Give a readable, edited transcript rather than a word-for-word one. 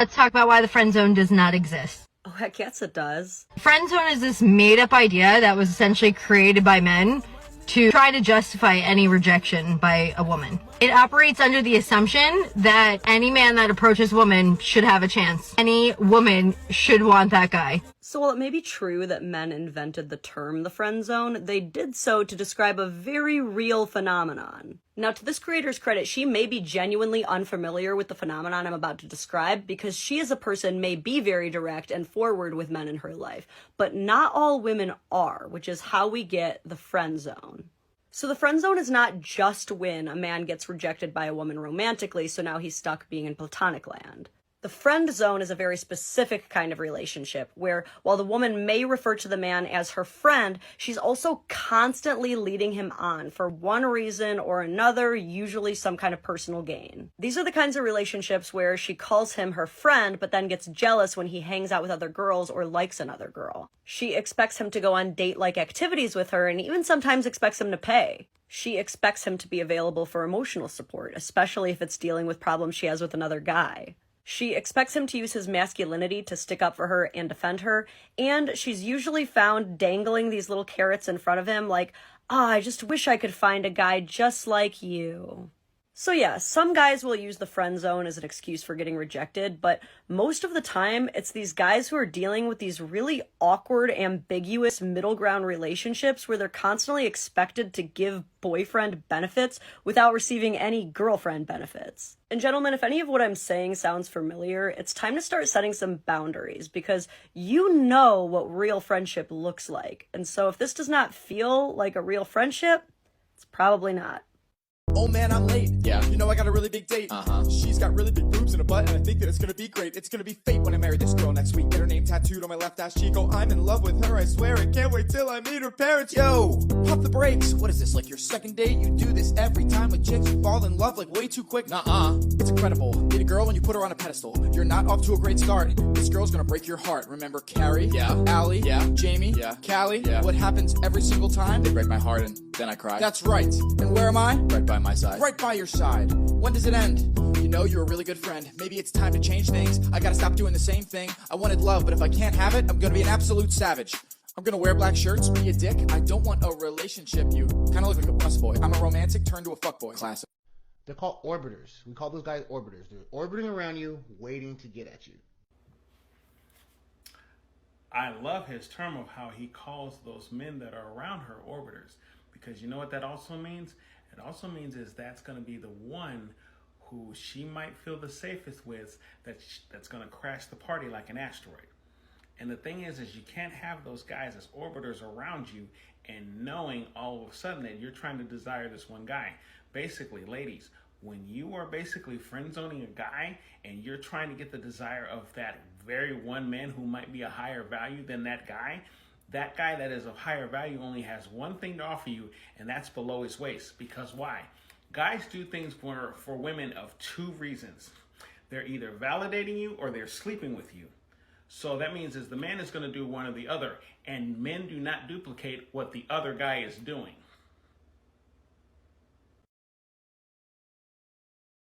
Let's talk about why the friend zone does not exist. Oh, heck yes it does. Friend zone is this made-up idea that was essentially created by men to try to justify any rejection by a woman. It operates under the assumption that any man that approaches a woman should have a chance. Any woman should want that guy. So while it may be true that men invented the term the friend zone, they did so to describe a very real phenomenon. Now, to this creator's credit, she may be genuinely unfamiliar with the phenomenon I'm about to describe because she as a person may be very direct and forward with men in her life, but not all women are, which is how we get the friend zone. So the friend zone is not just when a man gets rejected by a woman romantically, so now he's stuck being in platonic land. The friend zone is a very specific kind of relationship where, while the woman may refer to the man as her friend, she's also constantly leading him on for one reason or another, usually some kind of personal gain. These are the kinds of relationships where she calls him her friend, but then gets jealous when he hangs out with other girls or likes another girl. She expects him to go on date-like activities with her and even sometimes expects him to pay. She expects him to be available for emotional support, especially if it's dealing with problems she has with another guy. She expects him to use his masculinity to stick up for her and defend her, and she's usually found dangling these little carrots in front of him like, I just wish I could find a guy just like you. So yeah, some guys will use the friend zone as an excuse for getting rejected, but most of the time, it's these guys who are dealing with these really awkward, ambiguous middle ground relationships where they're constantly expected to give boyfriend benefits without receiving any girlfriend benefits. And gentlemen, if any of what I'm saying sounds familiar, it's time to start setting some boundaries because you know what real friendship looks like. And so if this does not feel like a real friendship, it's probably not. Oh man, I'm late. Yeah. You know I got a really big date. She's got really big boobs and a butt, and I think that it's gonna be great. It's gonna be fate when I marry this girl next week. Get her name tattooed on my left ass cheek. Oh, I'm in love with her, I swear. I can't wait till I meet her parents. Yo, pop the brakes. What is this, like your second date? You do this every time with chicks. You fall in love like way too quick. Nuh-uh. It's incredible. Meet a girl and you put her on a pedestal. You're not off to a great start. This girl's gonna break your heart. Remember Carrie? Yeah. Allie? Yeah. Jamie? Yeah. Callie? Yeah. What happens every single time? They break my heart and then I cry. That's right. And where am I? Right by my side. Right by your side. When does it end? You know you're a really good friend. Maybe it's time to change things. I gotta stop doing the same thing. I wanted love, but if I can't have it, I'm gonna be an absolute savage. I'm gonna wear black shirts, be a dick. I don't want a relationship. You kinda look like a busboy. I'm a romantic turned to a fuckboy. Classic. They're called orbiters. We call those guys orbiters. They're orbiting around you, waiting to get at you. I love his term of how he calls those men that are around her orbiters, because you know what that also means? It also means is that's going to be the one who she might feel the safest with, that's going to crash the party like an asteroid. And the thing is you can't have those guys as orbiters around you and knowing all of a sudden that you're trying to desire this one guy. Basically, ladies, when you are basically friend zoning a guy and you're trying to get the desire of that very one man who might be a higher value than that guy that is of higher value only has one thing to offer you, and that's below his waist. Because why? Guys do things for women of two reasons. They're either validating you or they're sleeping with you. So that means is the man is going to do one or the other, and men do not duplicate what the other guy is doing.